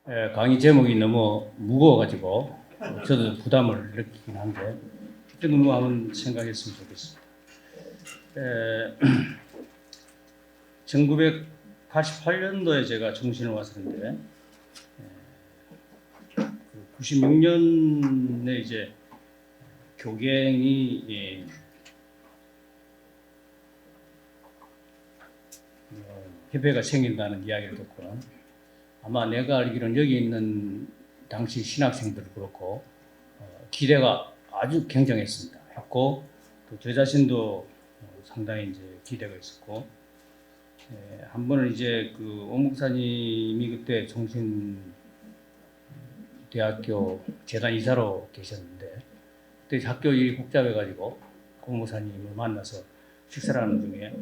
강의 제목이 너무 무거워가지고 저도 부담을 느끼긴 한데 그 정도 한번 생각했으면 좋겠습니다. 1988년도에 제가 정신을 왔었는데 96년에 이제 교갱이 협회가 생긴다는 이야기를 듣고는 아마 내가 알기로는 여기 있는 당시 신학생들 그렇고 기대가 아주 굉장했습니다. 했고 또 저 자신도 상당히 이제 기대가 있었고 한 번은 이제 그 오 목사님이 그때 정신대학교 재단 이사로 계셨는데 그때 학교 일이 복잡해가지고 오 목사님을 만나서 식사를 하는 중에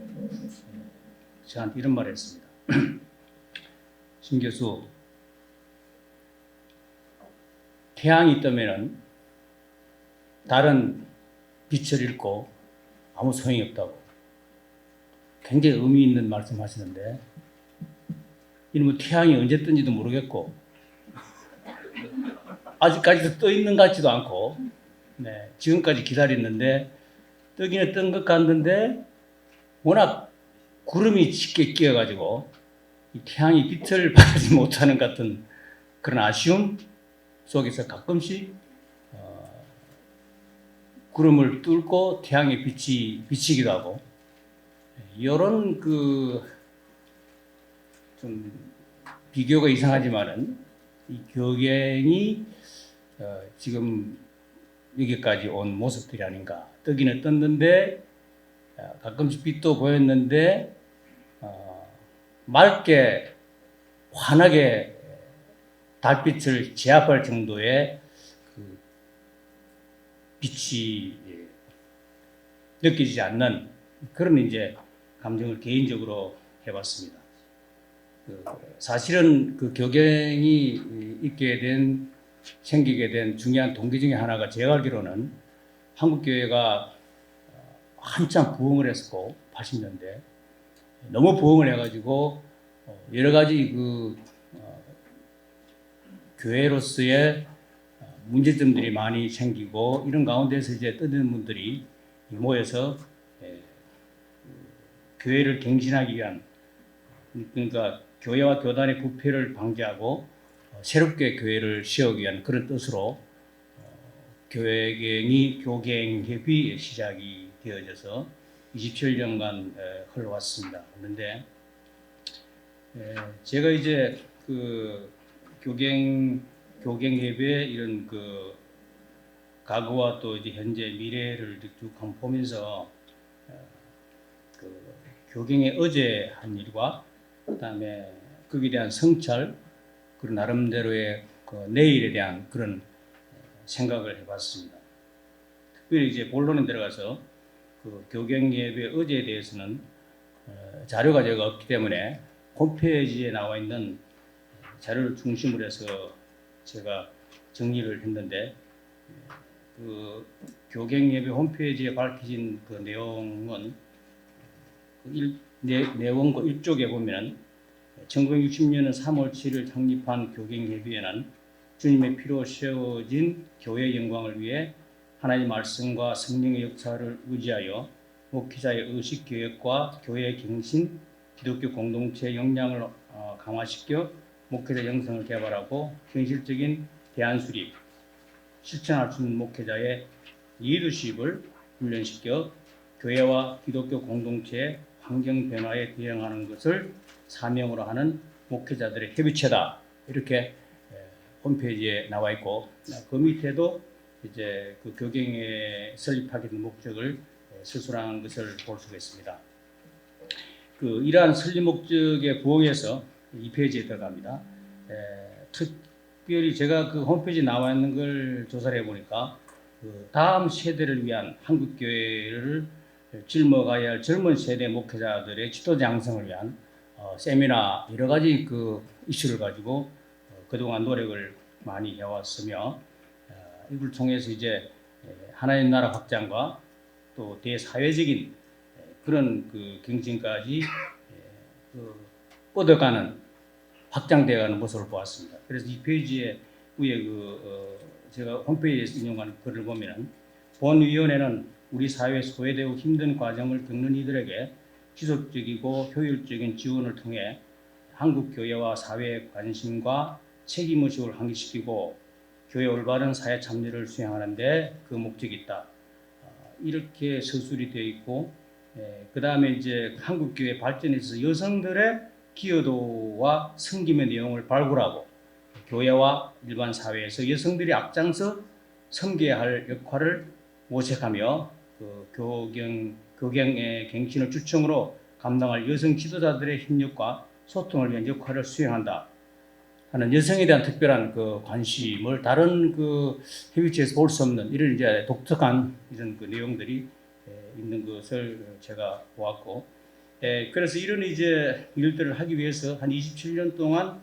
저한테 이런 말을 했습니다. 신 교수, 태양이 뜨면은 다른 빛을 잃고 아무 소용이 없다고 굉장히 의미 있는 말씀하시는데 이놈의 태양이 언제 뜬지도 모르겠고 아직까지도 떠 있는 것 같지도 않고 지금까지 기다렸는데 뜨기는 뜬 것 같는데 워낙 구름이 짙게 끼어가지고 이 태양이 빛을 발하지 못하는 같은 그런 아쉬움 속에서 가끔씩 구름을 뚫고 태양의 빛이 비치기도 하고 이런 좀 비교가 이상하지만은 이 교갱이 지금 여기까지 온 모습들이 아닌가. 뜨기는 떴는데 가끔씩 빛도 보였는데 맑게 환하게 달빛을 제압할 정도의 그 빛이 느껴지지 않는 그런 이제 감정을 개인적으로 해봤습니다. 사실은 그 교갱이 생기게 된 중요한 동기 중에 하나가 제가 알기로는 한국교회가 한참 부흥을 했었고 80년대 너무 부흥을 해가지고 여러 가지 교회로서의 문제점들이 많이 생기고 이런 가운데서 이제 떠드는 분들이 모여서 교회를 갱신하기 위한 그러니까 교회와 교단의 부패를 방지하고 새롭게 교회를 세우기 위한 그런 뜻으로 교갱협이 시작이 되어져서 27년간 흘러왔습니다. 그런데 제가 이제 그 교갱협의 이런 그 과거와 또 이제 현재 미래를 쭉 한번 보면서 그 교갱의 어제 한 일과 그다음에 거기에 대한 성찰 그리고 나름대로의 그 내일에 대한 그런 생각을 해봤습니다. 특별히 이제 본론에 들어가서 그 교갱협의 어제에 대해서는 자료가 제가 없기 때문에 홈페이지에 나와 있는 자료를 중심으로 해서 제가 정리를 했는데 그 교갱협의 홈페이지에 밝혀진 그 내용은 내원고 1쪽에 보면 1960년 3월 7일 창립한 교갱협의회는 주님의 피로 세워진 교회의 영광을 위해 하나님의 말씀과 성령의 역사를 의지하여 목회자의 의식 교육과 교회의 갱신, 기독교 공동체의 역량을 강화시켜 목회자 영성을 개발하고 현실적인 대안 수립, 실천할 수 있는 목회자의 리더십을 훈련시켜 교회와 기독교 공동체의 환경 변화에 대응하는 것을 사명으로 하는 목회자들의 협의체다. 이렇게 홈페이지에 나와 있고 그 밑에도 이제 그 교갱에 설립하게 된 목적을 서술한 것을 볼 수가 있습니다. 이러한 설립 목적에 부응해서 이 페이지에 들어갑니다. 특별히 제가 그 홈페이지에 나와 있는 걸 조사를 해보니까 다음 세대를 위한 한국교회를 짊어가야 할 젊은 세대 목회자들의 지도자 양성을 위한 세미나 여러 가지 그 이슈를 가지고 그동안 노력을 많이 해왔으며 이걸 통해서 이제 하나님 나라 확장과 또 대사회적인 그런 그 경쟁까지 뻗어가는 확장되어가는 모습을 보았습니다. 그래서 이 페이지에 위에 제가 홈페이지에서 인용하는 글을 보면은 본위원회는 우리 사회에 소외되고 힘든 과정을 겪는 이들에게 지속적이고 효율적인 지원을 통해 한국 교회와 사회의 관심과 책임의식을 환기시키고 교회 올바른 사회 참여를 수행하는 데 그 목적이 있다. 이렇게 서술이 되어 있고, 그 다음에 이제 한국 교회 발전에 있어서 여성들의 기여도와 섬김의 내용을 발굴하고 교회와 일반 사회에서 여성들이 앞장서 섬겨야 할 역할을 모색하며 교경의 갱신을 주청으로 감당할 여성 지도자들의 협력과 소통을 위한 역할을 수행한다 하는 여성에 대한 특별한 관심을 다른 해외지에서 볼 수 없는 이런 이제 독특한 이런 내용들이 있는 것을 제가 보았고, 그래서 이런 이제 일들을 하기 위해서 한 27년 동안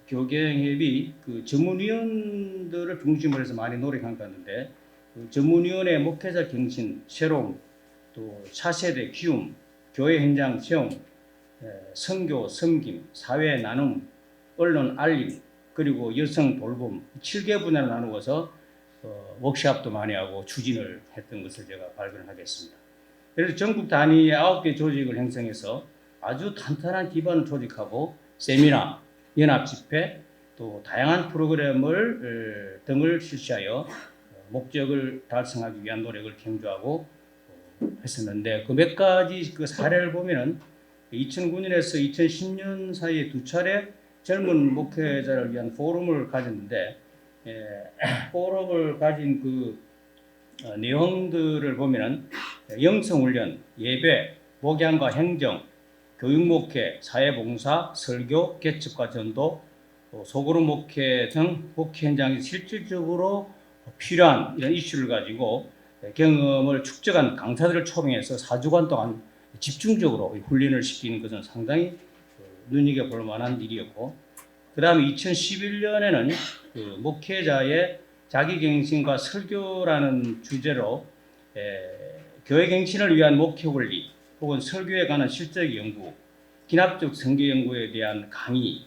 교경협이 전문위원들을 중심으로 해서 많이 노력한 것 같은데, 전문위원회 목회자 갱신, 새로움, 또 차세대 키움, 교회 현장 체험, 선교, 섬김, 사회 나눔, 언론 알림, 그리고 여성 돌봄 7개 분야로 나누어서 워크숍도 많이 하고 추진을 했던 것을 제가 발견하겠습니다. 그래서 전국 단위의 9개 조직을 형성해서 아주 탄탄한 기반을 조직하고 세미나, 연합 집회, 또 다양한 프로그램을 등을 실시하여 목적을 달성하기 위한 노력을 경주하고 했었는데, 몇 가지 사례를 보면은 2009년에서 2010년 사이에 2차례 젊은 목회자를 위한 포럼을 가졌는데, 포럼을 가진 내용들을 보면은 영성훈련, 예배, 목양과 행정, 교육목회, 사회봉사, 설교, 개척과 전도, 소그룹 목회 등 목회 현장에 실질적으로 필요한 이런 이슈를 가지고 경험을 축적한 강사들을 초빙해서 4주간 동안 집중적으로 훈련을 시키는 것은 상당히 눈여겨볼 만한 일이었고, 그 다음에 2011년에는 목회자의 자기갱신과 설교라는 주제로 교회 갱신을 위한 목회 원리 혹은 설교에 관한 실적 연구, 기납적 선교 연구에 대한 강의,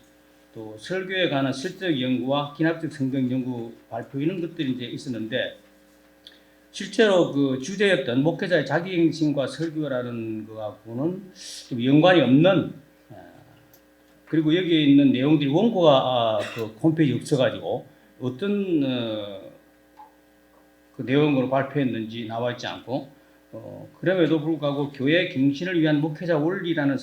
또 설교에 관한 실적 연구와 기납적 성경 연구 발표 이런 것들이 이제 있었는데, 실제로 주제였던 목회자의 자기갱신과 설교라는 것하고는 좀 연관이 없는, 그리고 여기에 있는 내용들이 원고가 홈페이지에 없어가지고 어떤 내용으로 발표했는지 나와 있지 않고, 그럼에도 불구하고 교회 갱신을 위한 목회자 원리라는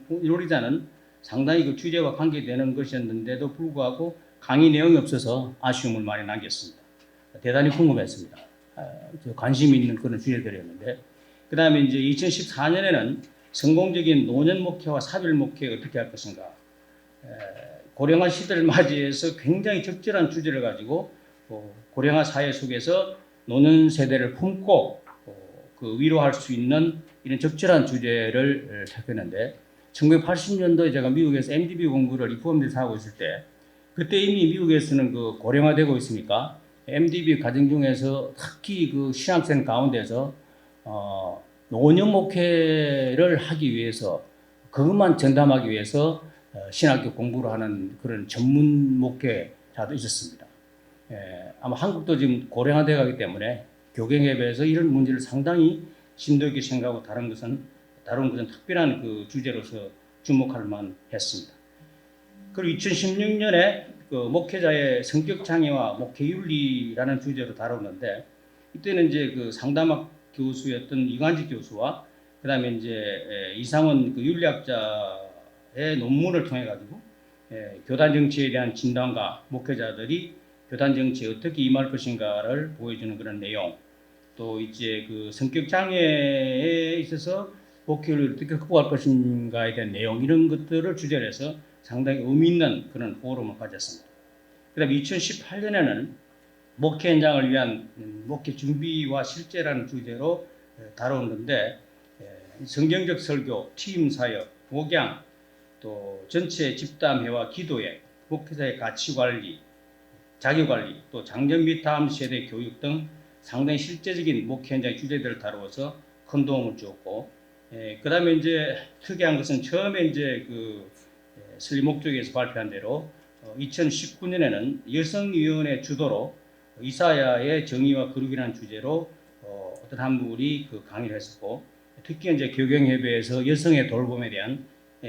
논리자는 상당히 주제와 관계되는 것이었는데도 불구하고 강의 내용이 없어서 아쉬움을 많이 남겼습니다. 대단히 궁금했습니다. 관심 있는 그런 주제들이었는데, 그 다음에 이제 2014년에는 성공적인 노년 목회와 사별 목회 어떻게 할 것인가, 고령화 시대를 맞이해서 굉장히 적절한 주제를 가지고 고령화 사회 속에서 노년 세대를 품고 위로할 수 있는 이런 적절한 주제를 택했는데, 1980년도에 제가 미국에서 MDB 공부를 리폼대에서 하고 있을 때, 그때 이미 미국에서는 고령화되고 있으니까 MDB 과정 중에서 특히 신학생 가운데서 노년 목회를 하기 위해서, 그것만 전담하기 위해서 신학교 공부를 하는 그런 전문 목회자도 있었습니다. 아마 한국도 지금 고령화되어 가기 때문에 교경협에서 이런 문제를 상당히 심도 있게 생각하고 다룬 것은 특별한 주제로서 주목할 만했습니다. 그리고 2016년에 목회자의 성격 장애와 목회윤리라는 주제로 다뤘는데, 이때는 이제 상담학 교수였던 이관직 교수와 그다음에 이제 이상원 윤리학자의 논문을 통해 가지고 교단 정치에 대한 진단과 목회자들이 교단 정치에 어떻게 임할 것인가를 보여주는 그런 내용, 또 이제 성격 장애에 있어서 목회를 어떻게 극복할 것인가에 대한 내용, 이런 것들을 주제로 해서 상당히 의미 있는 그런 포럼을 가졌습니다. 그 다음에 2018년에는 목회 현장을 위한 목회 준비와 실제라는 주제로 다루었는데, 성경적 설교, 팀 사역, 목양, 또 전체 집단회와 기도회, 목회자의 가치 관리, 자기 관리, 또 장년 및 다음 세대 교육 등 상당히 실제적인 목회 현장 주제들을 다루어서 큰 도움을 주었고, 그다음에 이제 특이한 것은 처음에 이제 그 설립 목적에서 발표한 대로 2019년에는 여성위원회 주도로 이사야의 정의와 거룩이라는 주제로 어떤 한 분이 그 강의를 했었고, 특히 이제 교경협의회에서 여성의 돌봄에 대한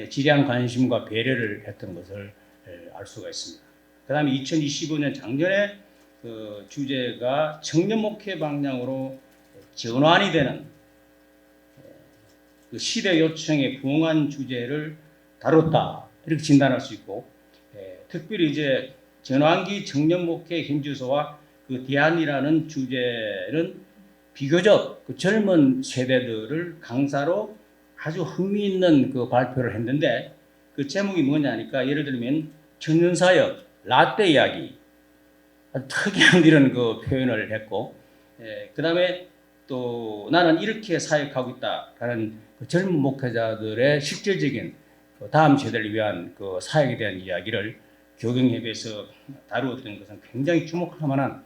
지량 관심과 배려를 했던 것을 알 수가 있습니다. 그다음에 2025년 작년에 그 주제가 청년 목회 방향으로 전환이 되는 그 시대 요청에 부응한 주제를 다뤘다, 이렇게 진단할 수 있고, 특별히 이제 전환기 청년 목회 힘주소와 그 대안이라는 주제는 비교적 그 젊은 세대들을 강사로 아주 흥미있는 그 발표를 했는데, 그 제목이 뭐냐니까, 예를 들면 청년사역, 라떼 이야기, 아주 특이한 이런 그 표현을 했고, 그 다음에 또 나는 이렇게 사역하고 있다라는 그 젊은 목회자들의 실질적인 다음 세대를 위한 그 사역에 대한 이야기를 교경협의회에서 다루었던 것은 굉장히 주목할 만한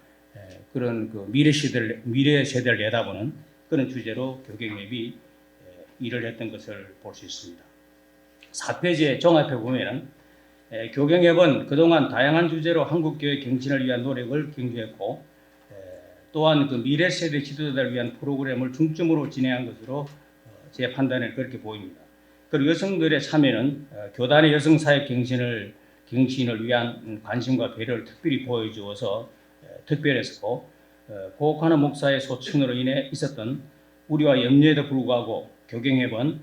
그런 그 미래 세대를 내다보는 그런 주제로 교경협이 일을 했던 것을 볼 수 있습니다. 4페이지에 종합해 보면은 교경협은 그동안 다양한 주제로 한국교회 갱신을 위한 노력을 경주했고, 또한 그 미래 세대 지도자들을 위한 프로그램을 중점으로 진행한 것으로 제 판단에 그렇게 보입니다. 그리고 여성들의 참여는 교단의 여성 사역 갱신을 위한 관심과 배려를 특별히 보여주어서 특별했었고, 고옥하나 목사의 소천으로 인해 있었던 우리와 염려에도 불구하고 교경협은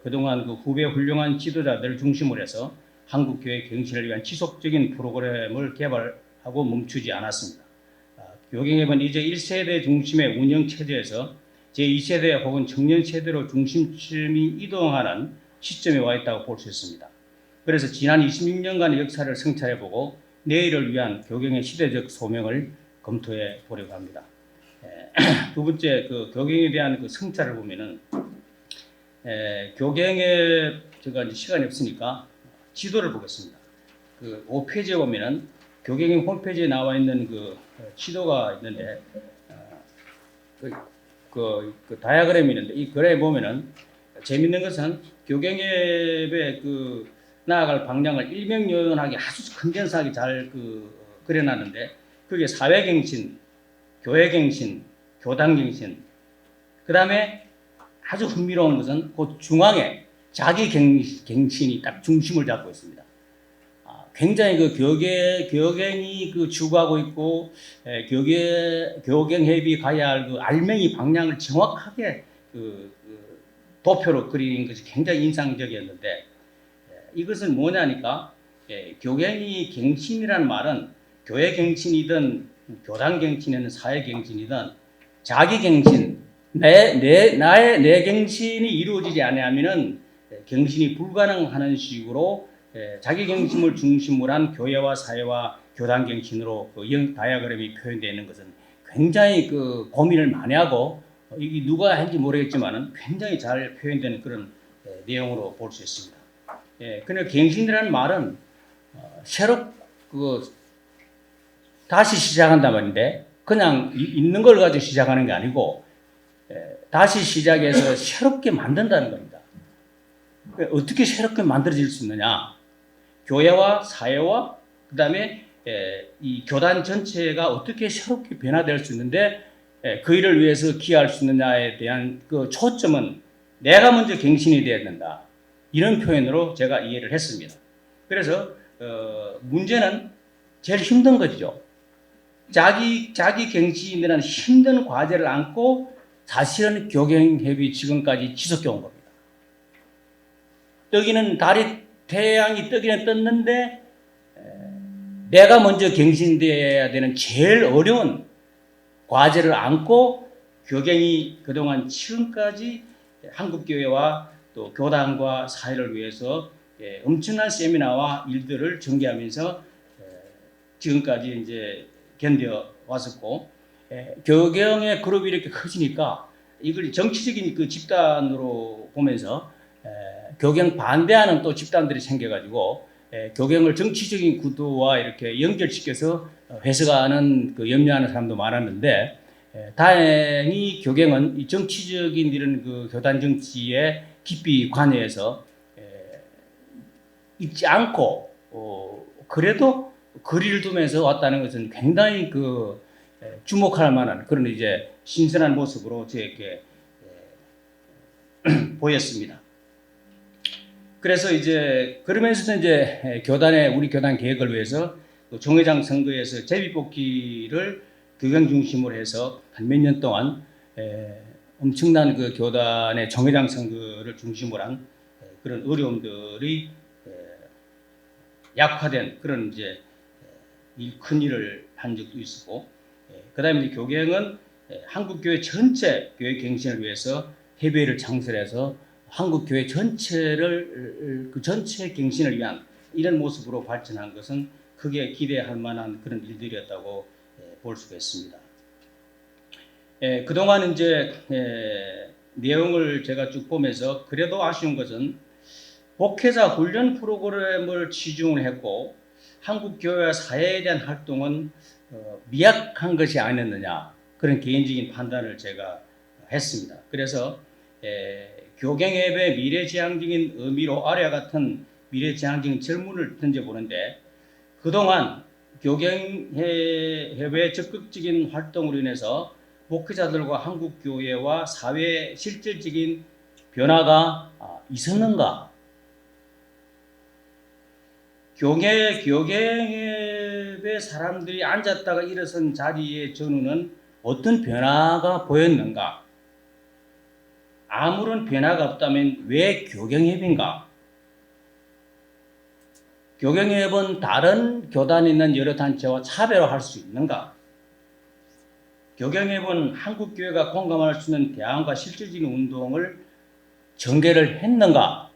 그동안 그 후배 훌륭한 지도자들을 중심으로 해서 한국교회 갱신을 위한 지속적인 프로그램을 개발하고 멈추지 않았습니다. 교경협은 이제 1세대 중심의 운영 체제에서 제2세대 혹은 청년 세대로 중심점이 이동하는 시점에 와 있다고 볼 수 있습니다. 그래서 지난 26년간의 역사를 성찰해보고 내일을 위한 교경의 시대적 소명을 검토해 보려고 합니다. 두 번째, 그 교경에 대한 그 성찰을 보면은 교경에 제가 이제 시간이 없으니까 지도를 보겠습니다. 그 5페이지에 보면은 교경의 홈페이지에 나와 있는 그 지도가 있는데, 그 다이어그램이 있는데, 이 글에 보면은 재밌는 것은 교경협의 그 나아갈 방향을 일명요연하게 아주 컨덴스하게 잘 그려놨는데, 그게 사회갱신, 교회갱신, 교단갱신, 그 다음에 아주 흥미로운 것은 그 중앙에 자기갱신이 딱 중심을 잡고 있습니다. 굉장히 그 교경이 그 추구하고 있고, 교경협이 가야 할 그 알맹이 방향을 정확하게 도표로 그리는 것이 굉장히 인상적이었는데, 이것은 뭐냐니까, 교경이 갱신이라는 말은 교회 갱신이든 교단 갱신이든 사회 갱신이든 자기 갱신, 내 갱신이 이루어지지 않으면은 갱신이 불가능하는 식으로 자기 갱신을 중심으로 한 교회와 사회와 교단 갱신으로 그 다이어그램이 표현되어 있는 것은 굉장히 그 고민을 많이 하고, 이게 누가 했는지 모르겠지만은 굉장히 잘 표현되는 그런 내용으로 볼 수 있습니다. 그러나 갱신이라는 말은 새로 다시 시작한단 말인데, 그냥 있는 걸 가지고 시작하는 게 아니고 다시 시작해서 새롭게 만든다는 겁니다. 어떻게 새롭게 만들어질 수 있느냐? 교회와 사회와 그 다음에 이 교단 전체가 어떻게 새롭게 변화될 수 있는데 그 일을 위해서 기여할 수 있느냐에 대한 그 초점은 내가 먼저 갱신이 되어야 된다, 이런 표현으로 제가 이해를 했습니다. 그래서 문제는 제일 힘든 거죠. 자기 갱신이라는 힘든 과제를 안고 사실은 교경협이 지금까지 지속해 온 겁니다. 태양이 뜨기는 떴는데 내가 먼저 갱신되어야 되는 제일 어려운 과제를 안고 교경이 그동안 지금까지 한국교회와 또 교단과 사회를 위해서 엄청난 세미나와 일들을 전개하면서 지금까지 이제 견뎌 왔었고, 교경의 그룹이 이렇게 커지니까 이걸 정치적인 그 집단으로 보면서 교경 반대하는 또 집단들이 생겨가지고 교경을 정치적인 구도와 이렇게 연결시켜서 해석하는 그 염려하는 사람도 많았는데, 다행히 교갱은 이 정치적인 이런 그 교단 정치에 깊이 관여해서 있지 않고 그래도 거리를 두면서 왔다는 것은 굉장히 그 주목할 만한 그런 이제 신선한 모습으로 저에게 보였습니다. 그래서 이제 그러면서 이제 우리 교단 개혁을 위해서 종회장 선거에서 제비뽑기를 교경 중심으로 해서 한 몇 년 동안 엄청난 그 교단의 종회장 선거를 중심으로 한 그런 어려움들이 약화된 그런 이제 큰 일을 한 적도 있었고, 그다음에 교경은 한국교회 전체 교회 갱신을 위해서 회의를 창설해서 한국교회 전체를 그 전체 갱신을 위한 이런 모습으로 발전한 것은 크게 기대할 만한 그런 일들이었다고 볼 수가 있습니다. 그동안 이제 내용을 제가 쭉 보면서 그래도 아쉬운 것은 목회자 훈련 프로그램을 치중을 했고 한국교회와 사회에 대한 활동은 미약한 것이 아니었느냐 그런 개인적인 판단을 제가 했습니다. 그래서 교경예배 미래지향적인 의미로 아래와 같은 미래지향적인 질문을 던져보는데 그동안 교경예배 적극적인 활동으로 인해서 목회자들과 한국교회와 사회에 실질적인 변화가 있었는가? 교경예배 사람들이 앉았다가 일어선 자리의 전후는 어떤 변화가 보였는가? 아무런 변화가 없다면 왜 교경예배인가? 교경예배는 다른 교단에 있는 여러 단체와 차별화할 수 있는가? 교경예배는 한국교회가 공감할 수 있는 대안과 실질적인 운동을 전개를 했는가?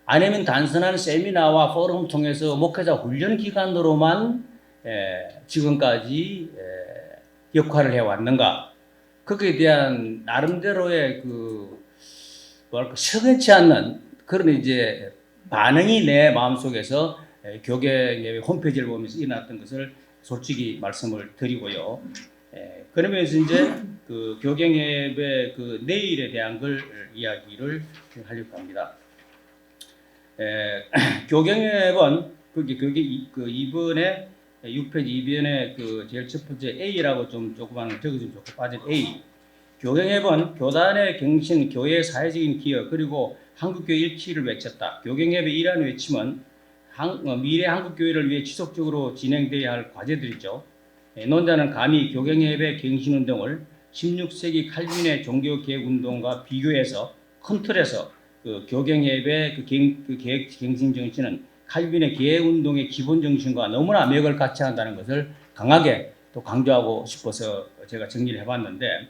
아니면 단순한 세미나와 포럼을 통해서 목회자 훈련 기관으로만 지금까지 역할을 해왔는가? 거기에 대한 나름대로의 석연치 않는 그런 이제 반응이 내 마음속에서 교경예배 홈페이지를 보면서 일어났던 것을 솔직히 말씀을 드리고요. 그러면서 이제 그 교경예배 그 내일에 대한 걸 이야기를 하려고 합니다. 교경예배는 그게 그 이번에 6페이지 2변에 그 제일 첫 번째 A라고 좀 조그만 적어주면 좋고 빠진 A. 교경예배는 교단의 갱신, 교회의 사회적인 기여 그리고 한국교회 일치를 외쳤다. 교경예배 이라는 외침은 미래 한국교회를 위해 지속적으로 진행돼야 할 과제들이죠. 논자는 감히 교경예배 갱신운동을 16세기 칼빈의 종교개혁운동과 비교해서 큰 틀에서 그 교경예배 계획 갱신 정신은 칼빈의 개혁운동의 기본 정신과 너무나 맥을 같이 한다는 것을 강하게 또 강조하고 싶어서 제가 정리를 해봤는데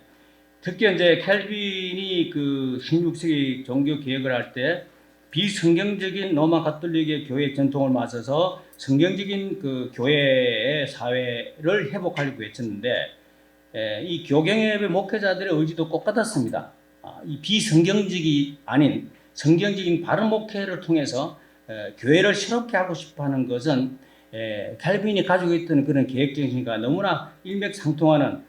특히 이제 칼빈이 그 16세기 종교 개혁을 할 때 비성경적인 로마 가톨릭의 교회 전통을 맞서서 성경적인 그 교회의 사회를 회복하려고 외쳤는데 이 교경예배 목회자들의 의지도 똑같았습니다. 이 비성경적이 아닌 성경적인 바른 목회를 통해서 교회를 새롭게 하고 싶어하는 것은 칼빈이 가지고 있던 그런 계획 정신과 너무나 일맥상통하는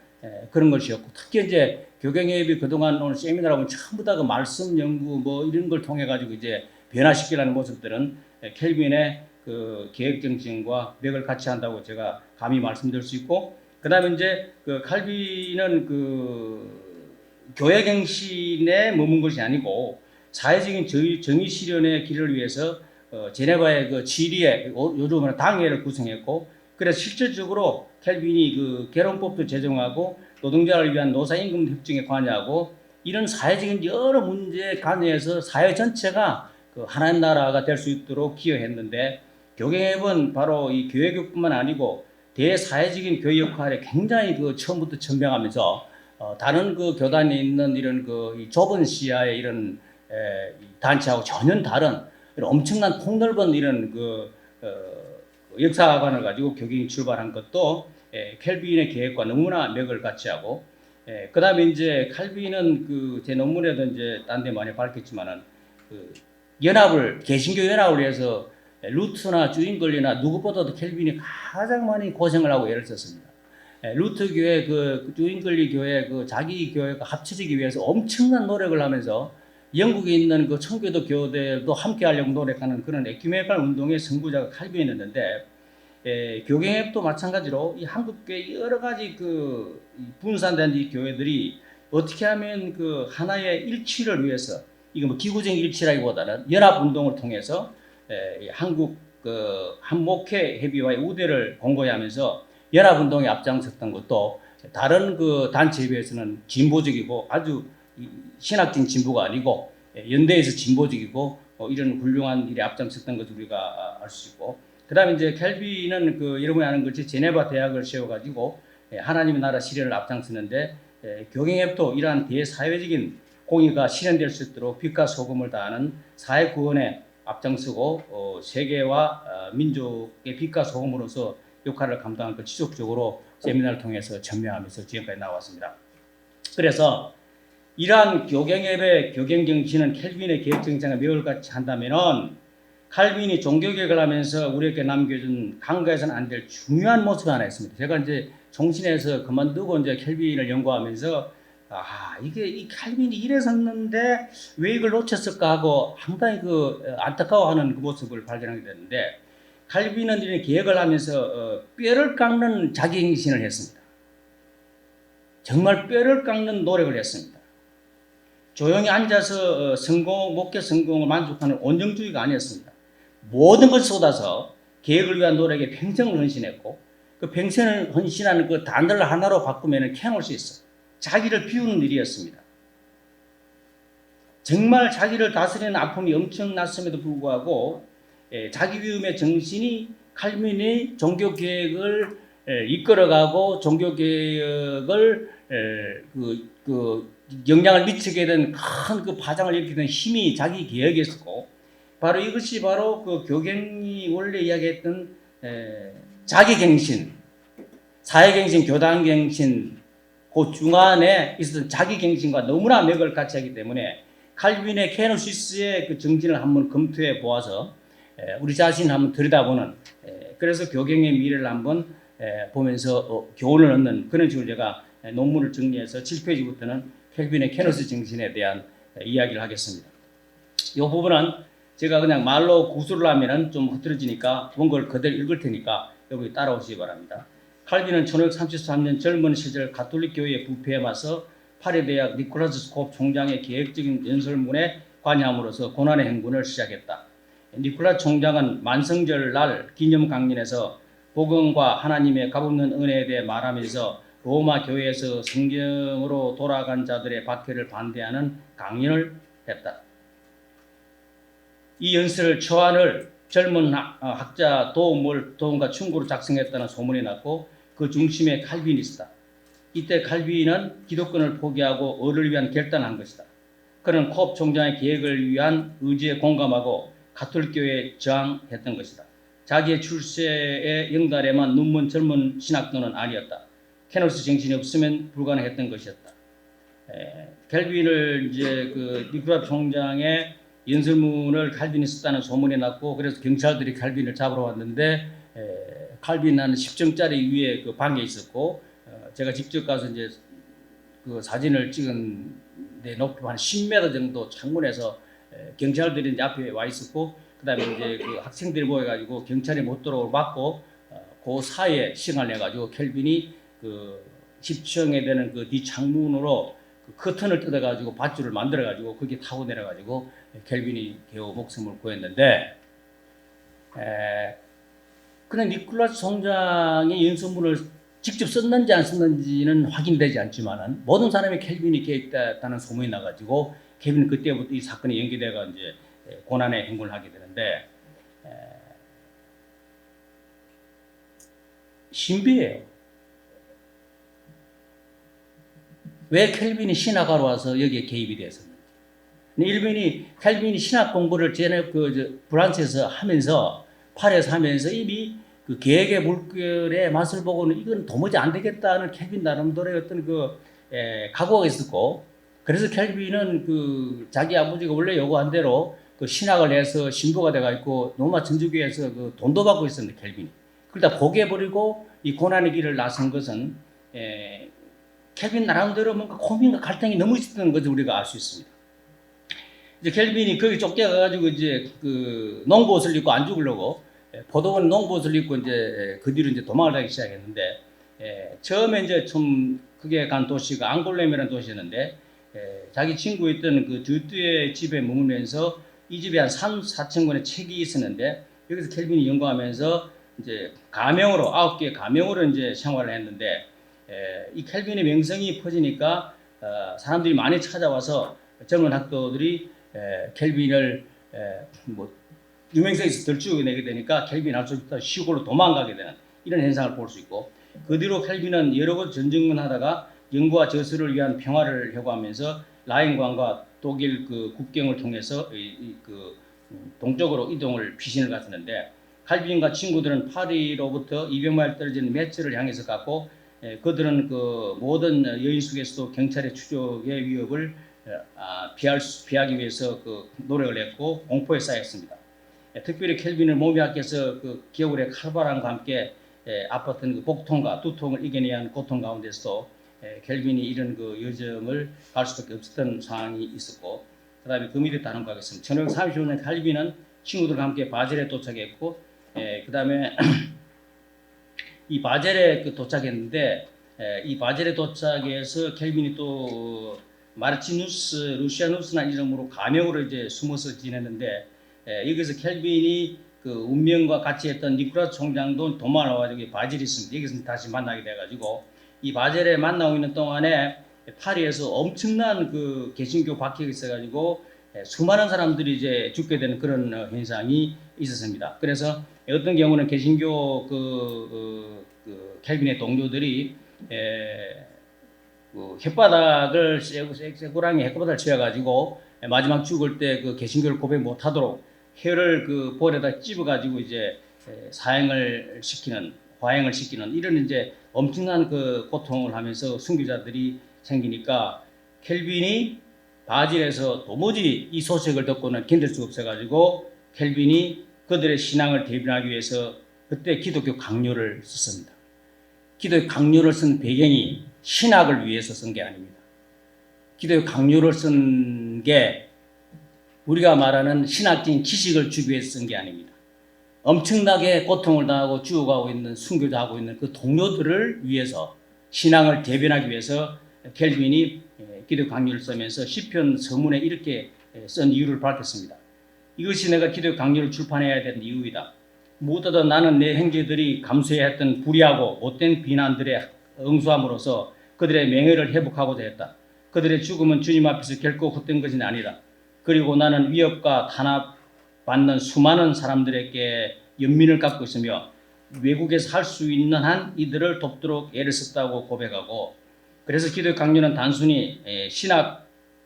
그런 것이었고 특히 이제 교경예배 그동안 오늘 세미나라고 전부 다 그 말씀 연구 뭐 이런 걸 통해 가지고 이제 변화시키려는 모습들은 켈빈의 그 계획 정신과 맥을 같이 한다고 제가 감히 말씀드릴 수 있고 그다음에 이제 그 칼빈은 그 교회 갱신에 머문 것이 아니고 사회적인 정의 실현의 길을 위해서 제네바의 그 지리에 요즘은 당회를 구성했고 그래서 실질적으로 켈빈이 그 결혼법도 제정하고 노동자를 위한 노사임금 협정에 관여하고 이런 사회적인 여러 문제에 관여해서 사회 전체가 그 하나님 나라가 될 수 있도록 기여했는데 교경예배는 바로 이 교회교뿐만 아니고 대사회적인 교회 역할에 굉장히 그 처음부터 천명하면서 다른 그 교단에 있는 이런 그 좁은 시야의 이런 단체하고 전혀 다른 이런 엄청난 폭넓은 이런 그 역사관을 가지고 교경이 출발한 것도 켈빈의 계획과 너무나 맥을 같이 하고 그 다음에 이제 칼빈은 그 제 논문에도 이제 딴 데 많이 밝혔지만은 그 개신교 연합을 위해서 루트나 주인걸리나 누구보다도 켈빈이 가장 많이 고생을 하고 애를 썼습니다. 루터 교회 그 뉴잉글리 교회 그 자기 교회가 합쳐지기 위해서 엄청난 노력을 하면서 영국에 있는 그 청교도 교대도 함께 하려고 노력하는 그런 에큐메니컬 운동의 선구자가 칼빈이었는데 교경협도 마찬가지로 이 한국교회 여러 가지 그 분산된 이 교회들이 어떻게 하면 그 하나의 일치를 위해서 이거 뭐 기구적 일치라기보다는 연합 운동을 통해서 한국 그 한목회 협의회의 우대를 공고히 하면서 연합 운동에 앞장섰던 것도 다른 그 단체에 비해서는 진보적이고 아주 신학적 진보가 아니고 연대에서 진보적이고 이런 훌륭한 일에 앞장섰던 것을 우리가 알 수 있고, 그다음에 이제 켈빈은 그 여러분이 아는 것이 제네바 대학을 세워가지고 하나님의 나라 실현을 앞장서는데 교경협도 이러한 대사회적인 공의가 실현될 수 있도록 빛과 소금을 다하는 사회 구원에 앞장서고 세계와 민족의 빛과 소금으로서 역할을 감당할 것 지속적으로 세미나를 통해서 전명하면서 지금까지 나왔습니다. 그래서 이러한 교경협의 교경정신은 켈빈의 개혁정신과 매월같이 한다면은 칼빈이 종교개혁을 하면서 우리에게 남겨준 간과해서는 안 될 중요한 모습이 하나 있습니다. 제가 이제 종신에서 그만두고 이제 켈빈을 연구하면서 이게 이 칼빈이 이랬었는데 왜 이걸 놓쳤을까 하고 상당히 그 안타까워하는 그 모습을 발견하게 됐는데, 칼빈은 이런 개혁을 하면서 뼈를 깎는 자기갱신을 했습니다. 정말 뼈를 깎는 노력을 했습니다. 조용히 앉아서 목회 성공을 만족하는 온정주의가 아니었습니다. 모든 것을 쏟아서 계획을 위한 노력에 평생을 헌신했고, 그 평생을 헌신하는 그 단어를 하나로 바꾸면 캐놓을 수 있어요. 자기를 비우는 일이었습니다. 정말 자기를 다스리는 아픔이 엄청났음에도 불구하고 자기 비움의 정신이 칼빈의 종교개혁을 이끌어가고 종교개혁을 영향을 미치게 된 큰 그 파장을 일으키게 된 힘이 자기 개혁이었고, 바로 이것이 바로 그 교경이 원래 이야기했던 자기갱신, 사회갱신, 교단갱신 그 중간에 있었던 자기갱신과 너무나 맥을 같이 하기 때문에 칼빈의 케노시스의 그 정신을 한번 검토해 보아서 우리 자신을 한번 들여다보는, 그래서 교경의 미래를 한번 보면서 교훈을 얻는 그런 식으로 제가 논문을 정리해서 7페이지부터는 켈빈의 케노시 정신에 대한 이야기를 하겠습니다. 이 부분은 제가 그냥 말로 구술을 하면은 좀 흐트러지니까 원고를 그대로 읽을 테니까 여러분이 따라오시기 바랍니다. 칼빈은 1533년 젊은 시절 가톨릭 교회의 부패에 맞서 파리 대학 니콜라스 스콥 총장의 계획적인 연설문에 관여함으로써 고난의 행군을 시작했다. 니콜라스 총장은 만성절 날 기념 강연에서 복음과 하나님의 값없는 은혜에 대해 말하면서 로마 교회에서 성경으로 돌아간 자들의 박해를 반대하는 강연을 했다. 이 연설을 초안을 젊은 학자 도움과 충고로 작성했다는 소문이 났고, 그 중심에 칼빈이 있었다. 이때 칼빈은 기독권을 포기하고 의를 위한 결단한 것이다. 그는 콥 총장의 계획을 위한 의지에 공감하고 가톨릭교회에 저항했던 것이다. 자기의 출세의 영달에만 눈먼 젊은 신학도는 아니었다. 케노시 정신이 없으면 불가능했던 것이었다. 칼빈을 이제 그 니콜라 총장의 연설문을 칼빈이 썼다는 소문이 났고, 그래서 경찰들이 칼빈을 잡으러 왔는데 칼빈은 10정짜리 위에 그 방에 있었고, 제가 직접 가서 이제 그 사진을 찍은데 높이 한 10m 정도 창문에서 경찰들이 이제 앞에 와 있었고, 그다음에 이제 그 학생들이 모여가지고 경찰이 못 들어오고 막고 그 사이에 시간을 내가지고 켈빈이 그 10층에 되는 그 뒤 창문으로 그 커튼을 뜯어가지고 밧줄을 만들어가지고 거기 타고 내려가지고 켈빈이 겨우 목숨을 구했는데, 그냥 니콜라스 총장의 연설문을 직접 썼는지 안 썼는지는 확인되지 않지만은 모든 사람이 켈빈이 개입됐다는 소문이 나가지고 켈빈은 그때부터 이 사건이 연기돼가 이제 고난의 행군을 하게 되는데, 신비해요. 왜 켈빈이 신학하러 와서 여기에 개입이 되었었는지. 일본이 켈빈이 신학 공부를 프랑스에서 하면서 파리에서 하면서 이미 그 계획의 물결의 맛을 보고는 이건 도무지 안 되겠다는 켈빈 나름대로의 어떤 그 각오가 있었고, 그래서 켈빈은 그 자기 아버지가 원래 요구한 대로 그 신학을 해서 신부가 돼가 있고 로마 천주교에서 그 돈도 받고 있었는데 켈빈이 그러다 포기해버리고 이 고난의 길을 나선 것은 켈빈 나름대로 뭔가 고민과 갈등이 너무 있었던 것을 우리가 알 수 있습니다. 이제 켈빈이 거기 쫓겨가가지고 이제 그 농부옷을 입고 안 죽으려고 포도원 농부옷을 입고 이제 그 뒤로 이제 도망을 가기 시작했는데, 처음에 이제 좀 크게 간 도시가 앙골렘이라는 도시였는데, 자기 친구 있던 그 주뚜의 집에 머물면서 이 집에 한 4천 권의 책이 있었는데, 여기서 켈빈이 연구하면서 이제 가명으로 9개의 가명으로 이제 생활을 했는데, 이 켈빈의 명성이 퍼지니까 사람들이 많이 찾아와서 젊은 학도들이 켈빈을 뭐 유명세에서 덜쭉내게 되니까 켈빈 할수있다 시골로 도망가게 되는 이런 현상을 볼 수 있고, 그 뒤로 켈빈은 여러 곳 전쟁을 하다가 영국과 저수를 위한 평화를 요구하면서 라인강과 독일 그 국경을 통해서 그 동쪽으로 이동을 피신을 갔었는데, 칼빈과 친구들은 파리로부터 200마일 떨어진 메츠를 향해서 갔고, 그들은 그 모든 여인 속에서도 경찰의 추적의 위협을 피하기 위해서 그 노력을 했고 공포에 쌓였습니다. 특별히 켈빈은 몸이 약해서 그 겨울에 칼바람과 함께 아팠던 그 복통과 두통을 이겨내야 하는 고통 가운데서도 켈빈이 이런 그 여정을 갈 수밖에 없었던 상황이 있었고, 그 다음에 그 밑에 다른 거 하겠습니다. 1535년 켈빈은 친구들과 함께 바젤에 도착했고, 그 다음에 이 바젤에 도착했는데, 이 바젤에 도착해서 켈빈이 또 마르치누스, 루시아누스나 이름으로 가명으로 이제 숨어서 지냈는데, 여기서 켈빈이 그 운명과 같이 했던 니콜라스 총장도 도망을 와가지고 바젤이 있습니다. 여기서 다시 만나게 돼가지고 이 바젤에 만나고 있는 동안에 파리에서 엄청난 그 개신교 박해가 있어가지고 수많은 사람들이 이제 죽게 되는 그런 현상이 있었습니다. 그래서 어떤 경우는 개신교 그 켈빈의 동료들이 그 혓바닥을 쇠고랑이 혓바닥을 쥐어가지고 마지막 죽을 때 그 개신교를 고백 못하도록 혀를 그 볼에다 찝어가지고 이제 화행을 시키는 이런 이제 엄청난 그 고통을 하면서 순교자들이 생기니까 켈빈이 바질에서 도무지 이 소식을 듣고는 견딜 수가 없어가지고 켈빈이 그들의 신앙을 대변하기 위해서 그때 기독교 강요를 썼습니다. 기독교 강요를 쓴 배경이 신학을 위해서 쓴 게 아닙니다. 기독교 강요를 쓴 게 우리가 말하는 신학적인 지식을 주기 위해서 쓴 게 아닙니다. 엄청나게 고통을 당하고 죽어가고 있는 순교자하고 있는 그 동료들을 위해서 신앙을 대변하기 위해서 켈빈이 기독교 강요를 쓰면서 시편 서문에 이렇게 쓴 이유를 밝혔습니다. 이것이 내가 기독교 강요를 출판해야 되는 이유이다. 무엇보다 나는 내 형제들이 감수해야 했던 불의하고 못된 비난들에 응수함으로써 그들의 명예를 회복하고자 했다. 그들의 죽음은 주님 앞에서 결코 헛된 것이 아니다. 그리고 나는 위협과 탄압받는 수많은 사람들에게 연민을 갖고 있으며 외국에서 할 수 있는 한 이들을 돕도록 애를 썼다고 고백하고, 그래서 기독교 강요는 단순히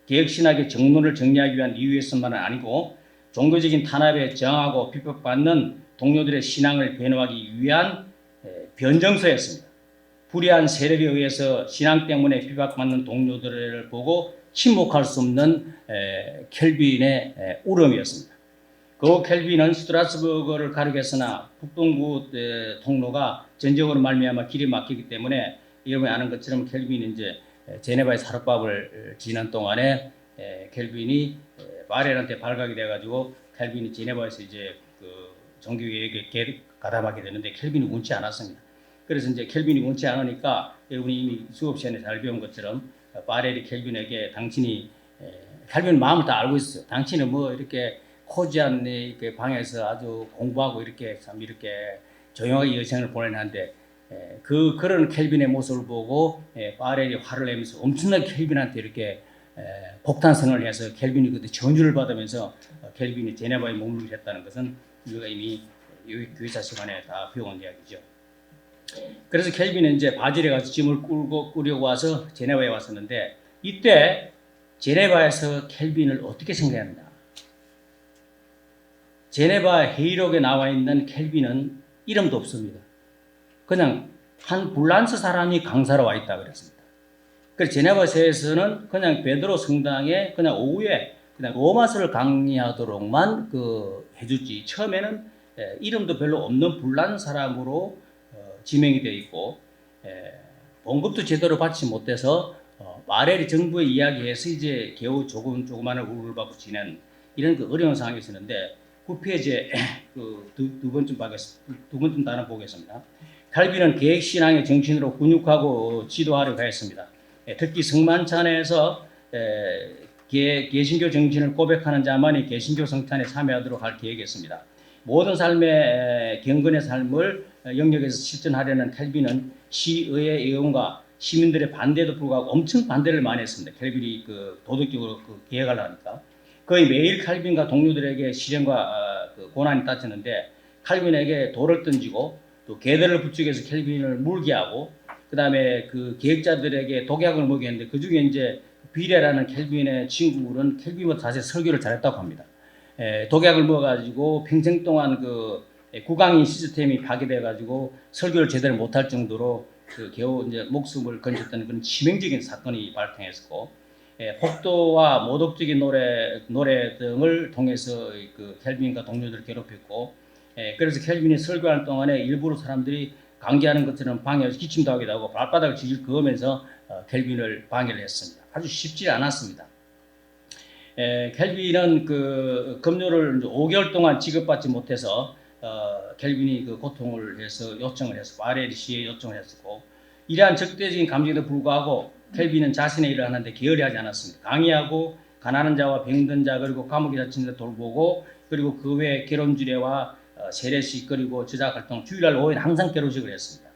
개혁신학의 정론을 정리하기 위한 이유에서만은 아니고 종교적인 탄압에 저항하고 비판받는 동료들의 신앙을 변호하기 위한 변정서였습니다. 불의한 세력에 의해서 신앙 때문에 비박받는 동료들을 보고 침묵할 수 없는 켈빈의 울음이었습니다. 그 켈빈은 스트라스부르를 가르쳤으나 북동부 통로가 전쟁으로 말미암아 길이 막히기 때문에 여러분이 아는 것처럼 켈빈이 이제 제네바에서 하룻밤을 지난 동안에 켈빈이 바렐한테 발각이 돼가지고 켈빈이 제네바에서 이제 그 종교개혁에 가담하게 되는데 켈빈이 원치 않았습니다. 그래서 이제 켈빈이 원치 않으니까 여러분이 이미 수업 시간에 잘 배운 것처럼 바렐이 켈빈에게 당신이 켈빈은 마음을 다 알고 있어요. 당신은 뭐 이렇게 코지한 방에서 아주 공부하고 이렇게 참 이렇게 조용하게 여생을 보내는데 그런 켈빈의 모습을 보고 바렐이 화를 내면서 엄청나게 켈빈한테 이렇게 폭탄선을 해서 켈빈이 그때 전주를 받으면서 켈빈이 제네바에 머물게 했다는 것은 우리가 이미 교회사 시간에 다 배운 이야기죠. 그래서 켈빈은 이제 바질에 가서 짐을 꾸려고 와서 제네바에 왔었는데, 이때 제네바에서 켈빈을 어떻게 생각했나? 제네바 회의록에 나와 있는 켈빈은 이름도 없습니다. 그냥 한 불란스 사람이 강사로 와 있다 그랬습니다. 그래서 제네바에서는 그냥 베드로 성당에 그냥 오후에 그냥 로마서를 강의하도록만 해주지, 처음에는 이름도 별로 없는 불란 사람으로 지명이 되어 있고, 봉급도 제대로 받지 못해서 말에 정부의 이야기에서 이제 겨우 조그마한 우를 받고 지낸 이런 그 어려운 상황이 있었는데 그 페이지에 두 번쯤 단어 보겠습니다. 칼빈은 계획신앙의 정신으로 훈육하고 지도하려고 했습니다. 특히 성만찬에서 개신교 정신을 고백하는 자만이 개신교 성찬에 참여하도록 할 계획이었습니다. 모든 삶의 경건의 삶을 영역에서 실천하려는 칼빈은 시의회 의원과 시민들의 반대에도 불구하고 엄청 반대를 많이 했습니다. 칼빈이 도덕적으로 계획을 하니까 거의 매일 칼빈과 동료들에게 시련과 고난이 닥쳤는데 칼빈에게 돌을 던지고 또 개들을 부추겨서 칼빈을 물게 하고 그 다음에 그 계획자들에게 독약을 먹였는데 그 중에 이제 비레라는 켈빈의 친구는 켈빈보다 사실 설교를 잘했다고 합니다. 독약을 먹어가지고 평생 동안 구강인 시스템이 파괴돼가지고 설교를 제대로 못할 정도로 겨우 이제 목숨을 건졌던 그런 치명적인 사건이 발생했었고, 폭도와 모독적인 노래 등을 통해서 켈빈과 동료들을 괴롭혔고, 그래서 켈빈이 설교하는 동안에 일부러 사람들이 강제하는 것처럼 방해해서 기침도 하기도 하고 발바닥을 질질 그으면서 켈빈을 방해를 했습니다. 아주 쉽지 않았습니다. 켈빈은 급료를 5개월 동안 지급받지 못해서 켈빈이 고통을 해서 요청을 해서 RLC에 요청을 했었고, 이러한 적대적인 감정에도 불구하고 켈빈은 자신의 일을 하는데 게으르하지 않았습니다. 강의하고 가난한 자와 병든 자 그리고 감옥에 갇힌 자 돌보고, 그리고 그 외에 결혼주례와 세례식 그리고 제작 활동, 주일날 오후에는 항상 결혼식을 했습니다.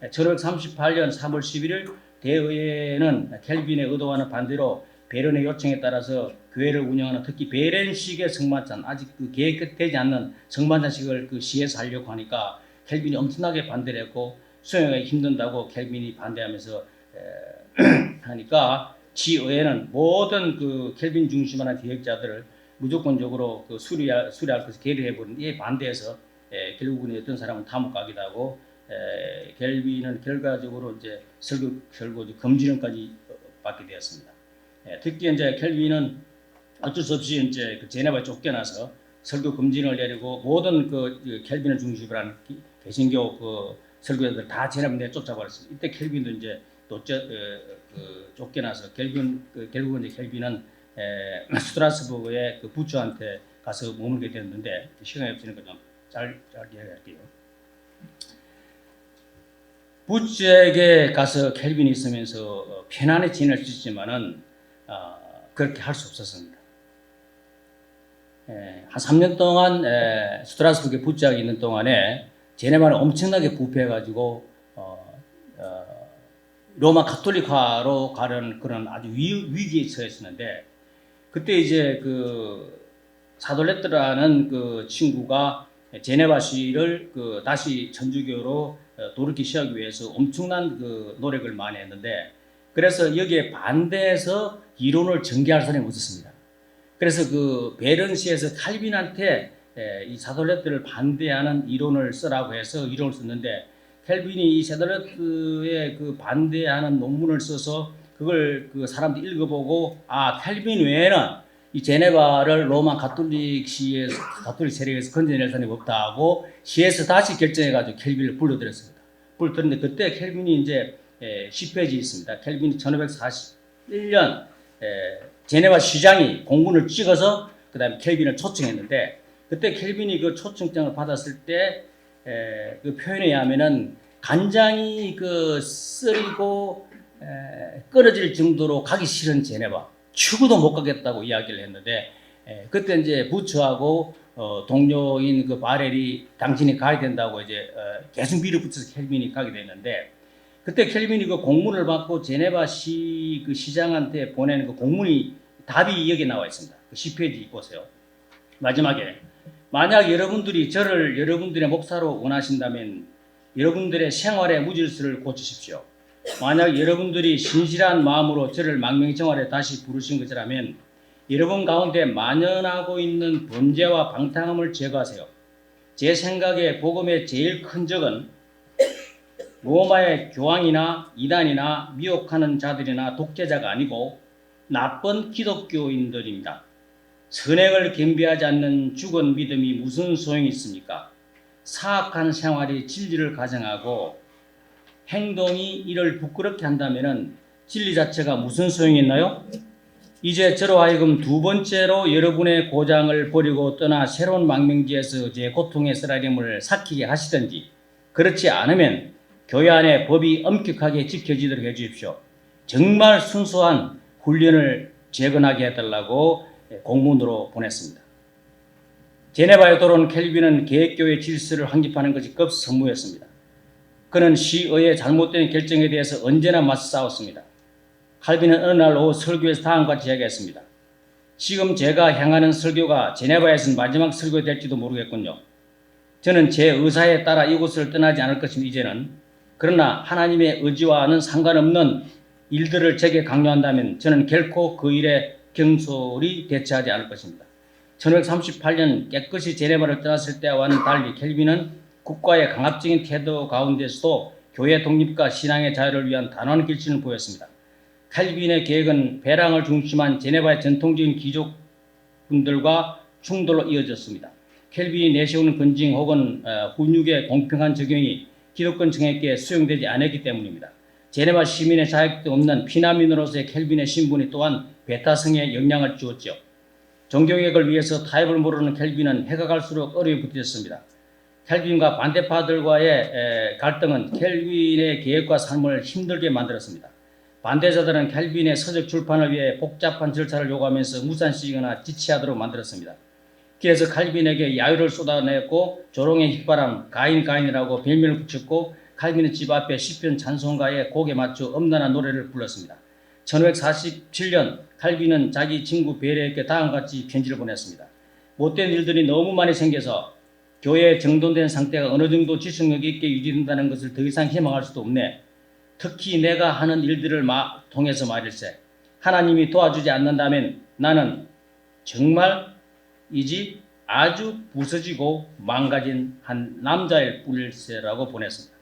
1538년 3월 11일 대의회는 켈빈의 의도와는 반대로 베른의 요청에 따라서 교회를 운영하는 특히 베렌식의 성만찬, 아직 계획되지 않는 성만찬식을 시에서 하려고 하니까 켈빈이 엄청나게 반대를 했고, 수행하기 힘든다고 켈빈이 반대하면서 하니까 지의회는 모든 켈빈 중심하는 계획자들을 무조건적으로 수리할 것을 계류해버린 이에 반대해서 결국은 어떤 사람은 감옥 가기도 하고, 켈빈은 결과적으로 이제 설교 금지령까지 받게 되었습니다. 특히 이제 켈빈은 어쩔 수 없이 이제 제네바에 쫓겨나서 설교 금지령을 내리고 모든 켈빈을 중심으로 한 개신교 설교자들 다 제네바에 내쫓아버렸습니다. 이때 켈빈도 이제 또 쫓겨나서 결국은 이제 켈빈은 스트라스부르의 부처한테 가서 머물게 됐는데 시간이 없으니까 좀 짧게 이야기할게요. 부처에게 가서 켈빈이 있으면서 편안히 지낼 수 있지만은 그렇게 할 수 없었습니다. 한 3년 동안 스트라스부르의 부처가 있는 동안에 제네바는 엄청나게 부패해가지고 로마 가톨릭화로 가는 그런 아주 위기에 처했었는데, 그때 이제 사돌레트라는 친구가 제네바시를 다시 천주교로 돌이키기 위해서 엄청난 노력을 많이 했는데, 그래서 여기에 반대해서 이론을 전개할 사람이 없었습니다. 그래서 베른시에서 칼빈한테 이 사돌레트를 반대하는 이론을 쓰라고 해서 이론을 썼는데, 켈빈이 이 사돌레트에 반대하는 논문을 써서 그걸 사람들이 읽어보고, 켈빈 외에는 이 제네바를 로마 가톨릭 세력에서 건져낼 사람이 없다 하고 시에서 다시 결정해가지고 켈빈을 불러들였습니다. 불러들였는데 그때 켈빈이 이제 10페이지 있습니다. 켈빈이 1541년 제네바 시장이 공문을 찍어서 그 다음에 켈빈을 초청했는데, 그때 켈빈이 초청장을 받았을 때 그 표현에 의하면은 간장이 쓰리고 끊어질 정도로 가기 싫은 제네바, 죽어도 못 가겠다고 이야기를 했는데, 그때 이제 부처하고 동료인 바렐이 당신이 가야 된다고 이제 계속 밀어붙여서 켈빈이 가게 됐는데, 그때 켈빈이 공문을 받고 제네바 시장한테 보낸 공문이 답이 여기 나와 있습니다. 10페이지 보세요. 마지막에 만약 여러분들이 저를 여러분들의 목사로 원하신다면 여러분들의 생활의 무질서를 고치십시오. 만약 여러분들이 신실한 마음으로 저를 망명정활에 다시 부르신 것이라면 여러분 가운데 만연하고 있는 범죄와 방탕함을 제거하세요. 제 생각에 복음의 제일 큰 적은 로마의 교황이나 이단이나 미혹하는 자들이나 독재자가 아니고 나쁜 기독교인들입니다. 선행을 겸비하지 않는 죽은 믿음이 무슨 소용이 있습니까? 사악한 생활이 진리를 가정하고 행동이 이를 부끄럽게 한다면 진리 자체가 무슨 소용이 있나요? 이제 저로 하여금 두 번째로 여러분의 고장을 버리고 떠나 새로운 망명지에서 제 고통의 쓰라림을 삭히게 하시든지, 그렇지 않으면 교회 안에 법이 엄격하게 지켜지도록 해주십시오. 정말 순수한 훈련을 재건하게 해달라고 공문으로 보냈습니다. 제네바에 돌아온 켈빈은 개혁교회 질서를 확립하는 것이 급선무였습니다. 그는 시의회 잘못된 결정에 대해서 언제나 맞서 싸웠습니다. 칼빈은 어느 날 오후 설교에서 다음과 같이 이야기했습니다. 지금 제가 향하는 설교가 제네바에서는 마지막 설교 될지도 모르겠군요. 저는 제 의사에 따라 이곳을 떠나지 않을 것입니다. 이제는. 그러나 하나님의 의지와는 상관없는 일들을 제게 강요한다면 저는 결코 그 일에 경솔히 대처하지 않을 것입니다. 1538년 깨끗이 제네바를 떠났을 때와는 달리 켈빈은 국가의 강압적인 태도 가운데서도 교회 독립과 신앙의 자유를 위한 단호한 결심을 보였습니다. 칼빈의 계획은 배랑을 중심한 제네바의 전통적인 귀족분들과 충돌로 이어졌습니다. 켈빈이 내세우는 건징 혹은 훈육의 공평한 적용이 기독권 정액에 수용되지 않았기 때문입니다. 제네바 시민의 자격도 없는 피난민으로서의 켈빈의 신분이 또한 베타성에 영향을 주었죠. 종교개혁을 위해서 타협을 모르는 켈빈은 해가 갈수록 어려움이 붙었습니다. 켈빈과 반대파들과의 갈등은 켈빈의 계획과 삶을 힘들게 만들었습니다. 반대자들은 켈빈의 서적 출판을 위해 복잡한 절차를 요구하면서 무산시키거나 지체하도록 만들었습니다. 그래서 칼빈에게 야유를 쏟아냈고 조롱의 휘바람, 가인이라고 별명을 붙였고 칼빈의 집 앞에 시편 찬송가에 곡에 맞춰 엄란한 노래를 불렀습니다. 1547년 칼빈은 자기 친구 베레에게 다음과 같이 편지를 보냈습니다. 못된 일들이 너무 많이 생겨서 교회에 정돈된 상태가 어느 정도 지속력 있게 유지된다는 것을 더 이상 희망할 수도 없네. 특히 내가 하는 일들을 통해서 말일세. 하나님이 도와주지 않는다면 나는 정말 이 집 아주 부서지고 망가진 한 남자일 뿐일세라고 보냈습니다.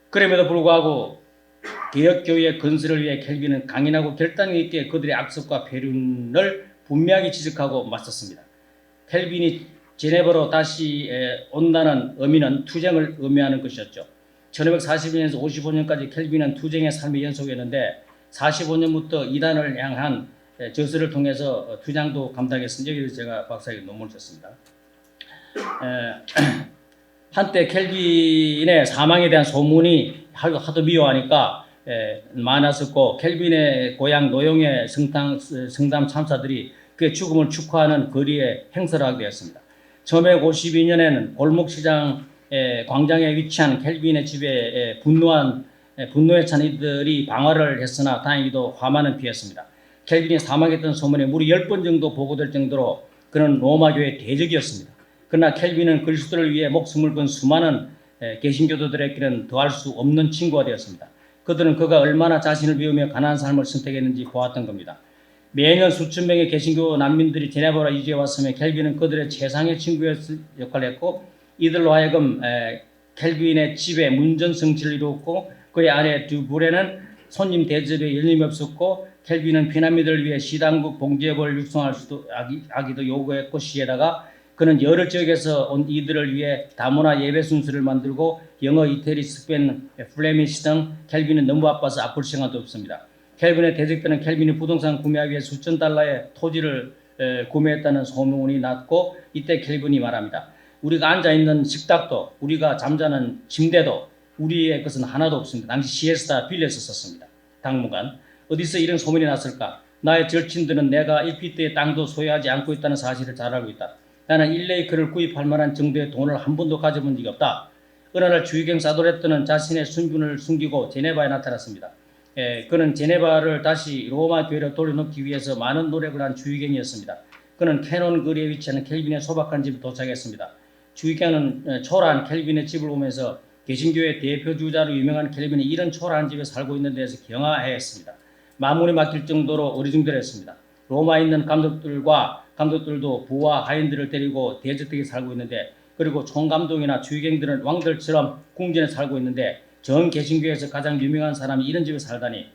그럼에도 불구하고 개혁교회의 건설을 위해 켈빈은 강인하고 결단 있게 그들의 악습과 폐륜을 분명히 지적하고 맞섰습니다. 켈빈이 제네바로 다시 온다는 의미는 투쟁을 의미하는 것이었죠. 1541년에서 55년까지 켈빈은 투쟁의 삶의 연속이었는데 45년부터 이단을 향한 저서를 통해서 투쟁도 감당했습니다. 여기서 제가 박사학위 논문을 썼습니다. 한때 켈빈의 사망에 대한 소문이 하도 미워하니까 많았었고 켈빈의 고향 노용의 성담 참사들이 그의 죽음을 축하하는 거리에 행사를 하게 되었습니다. 1552년에는 골목시장 광장에 위치한 켈빈의 집에 분노에 찬 이들이 방화를 했으나 다행히도 화만은 피했습니다. 켈빈이 사망했던 소문이 무려 10번 정도 보고될 정도로 그는 로마교의 대적이었습니다. 그러나 켈빈은 그리스도를 위해 목숨을 건 수많은 개신교도들에게는 더할 수 없는 친구가 되었습니다. 그들은 그가 얼마나 자신을 비우며 가난한 삶을 선택했는지 보았던 겁니다. 매년 수천 명의 개신교 난민들이 제네바로 이주해 왔으며 켈빈은 그들의 최상의 친구의 역할을 했고 이들로 하여금 켈빈의 집에 문전성치를 이루었고 그의 아내 듀브레는 손님 대접에 열림이 없었고 켈빈은 피난민들을 위해 시당국 봉제업을 육성할 수도 하기도 요구했고 시에다가 그는 여러 지역에서 온 이들을 위해 다문화 예배 순서를 만들고 영어, 이태리, 스페인, 플레미시 등 켈빈은 너무 바빠서 아플 시간도 없습니다. 켈빈의 대적 때는 켈빈이 부동산 구매하기 위해 수천 달러의 토지를 구매했다는 소문이 났고 이때 켈빈이 말합니다. 우리가 앉아있는 식탁도 우리가 잠자는 침대도 우리의 것은 하나도 없습니다. 당시 시에서 다 빌려서 썼습니다. 당분간. 어디서 이런 소문이 났을까? 나의 절친들은 내가 1피트의 땅도 소유하지 않고 있다는 사실을 잘 알고 있다. 나는 1레이크를 구입할 만한 정도의 돈을 한 번도 가져본 적이 없다. 어느 날 주의경 사도레트는 자신의 순균을 숨기고 제네바에 나타났습니다. 그는 제네바를 다시 로마 교회로 돌려놓기 위해서 많은 노력을 한 주의경이었습니다. 그는 캐논 거리에 위치하는 켈빈의 소박한 집에 도착했습니다. 주의경은 초라한 켈빈의 집을 보면서 개신교의 대표주자로 유명한 켈빈이 이런 초라한 집에 살고 있는 데에서 경아해했습니다. 마문이 막힐 정도로 어리둥절했습니다. 로마에 있는 감독들도 부와 하인들을 데리고 대저택에 살고 있는데 그리고 총감독이나 주의경들은 왕들처럼 궁전에 살고 있는데 전 개신교에서 가장 유명한 사람이 이런 집에 살다니.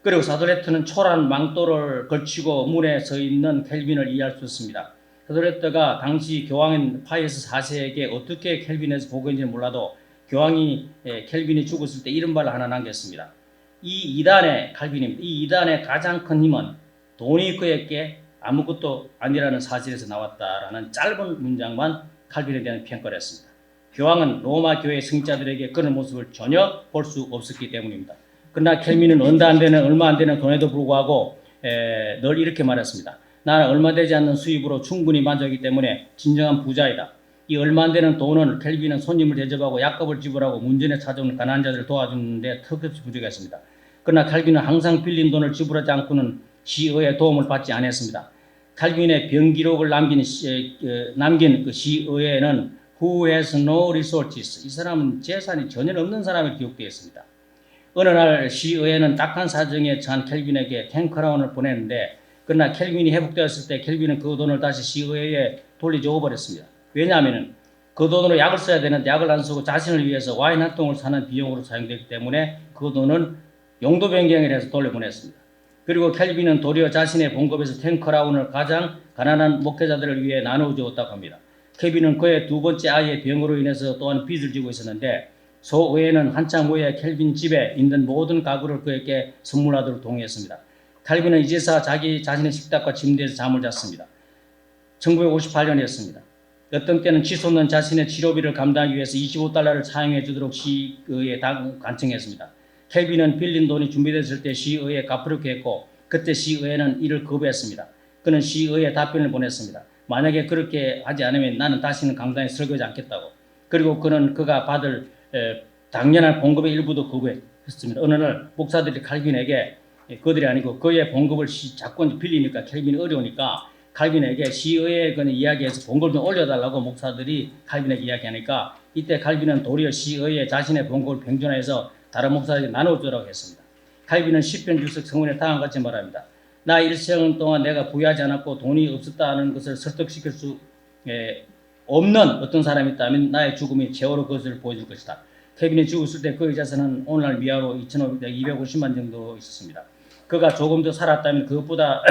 그리고 사도레트는 초라한 망토를 걸치고 문에 서 있는 켈빈을 이해할 수 있습니다. 사도레트가 당시 교황인 파이어스 4세에게 어떻게 켈빈에서 보고 있는지 몰라도 교황이 켈빈이 죽었을 때 이런 말을 하나 남겼습니다. 이 이단의 칼빈입니다. 이 이단의 가장 큰 힘은 돈이 그에게 아무것도 아니라는 사실에서 나왔다라는 짧은 문장만 칼빈에 대한 평가를 했습니다. 교황은 로마 교회 승자들에게 그런 모습을 전혀 볼 수 없었기 때문입니다. 그러나 켈빈은 얼마 안 되는 돈에도 불구하고 늘 이렇게 말했습니다. 나는 얼마 되지 않는 수입으로 충분히 만족하기 때문에 진정한 부자이다. 이 얼마 안 되는 돈은 켈빈은 손님을 대접하고 약값을 지불하고 문전에 찾아오는 가난한 자들을 도와주는 데 턱없이 부족했습니다. 그러나 칼빈은 항상 빌린 돈을 지불하지 않고는 시의의 도움을 받지 않았습니다. 칼빈의 병기록을 남긴 그 시의회는 Who has no resources. 이 사람은 재산이 전혀 없는 사람이 기록되어 있습니다. 어느 날 시의회는 딱한 사정에 처한 켈빈에게 10크라운을 보냈는데 그러나 켈빈이 회복되었을 때 켈빈은 그 돈을 다시 시의회에 돌려줘 버렸습니다. 왜냐하면 그 돈으로 약을 써야 되는데 약을 안 쓰고 자신을 위해서 와인 한 통을 사는 비용으로 사용되기 때문에 그 돈은 용도 변경을 해서 돌려보냈습니다. 그리고 켈빈은 도리어 자신의 봉급에서 10크라운을 가장 가난한 목회자들을 위해 나누어 주었다고 합니다. 켈빈은 그의 두 번째 아이의 병으로 인해서 또한 빚을 지고 있었는데 소의회는 한참 후에 켈빈 집에 있는 모든 가구를 그에게 선물하도록 동의했습니다. 켈빈은 이제서 자신의 식탁과 침대에서 잠을 잤습니다. 1958년이었습니다. 어떤 때는 치솟는 자신의 치료비를 감당하기 위해서 $25를 사용해 주도록 시의회에 간청했습니다. 켈빈은 빌린 돈이 준비됐을 때 시의회에 갚으려고 했고 그때 시의회는 이를 거부했습니다. 그는 시의회에 답변을 보냈습니다. 만약에 그렇게 하지 않으면 나는 다시는 강단에 설교하지 않겠다고. 그리고 그는 그가 받을 당연한 봉급의 일부도 거부했습니다. 어느 날 목사들이 칼빈에게 그들이 아니고 그의 봉급을 자꾸 빌리니까 켈빈이 어려우니까 칼빈에게 시의회에 그는 이야기해서 봉급을 좀 올려달라고 목사들이 칼빈에게 이야기하니까 이때 칼빈은 도리어 시의회에 자신의 봉급을 병존해서 다른 목사들에게 나눠주라고 했습니다. 칼빈은 시편 6석 성문에 다음과 같이 말합니다. 나 일생 동안 내가 부유하지 않았고 돈이 없었다는 것을 설득시킬 수 없는 어떤 사람이 있다면 나의 죽음이 제어로 그것을 보여줄 것이다. 켈빈이 죽었을 때 그의 자산은 오늘날 미화로 250만 정도 있었습니다. 그가 조금 더 살았다면 그것보다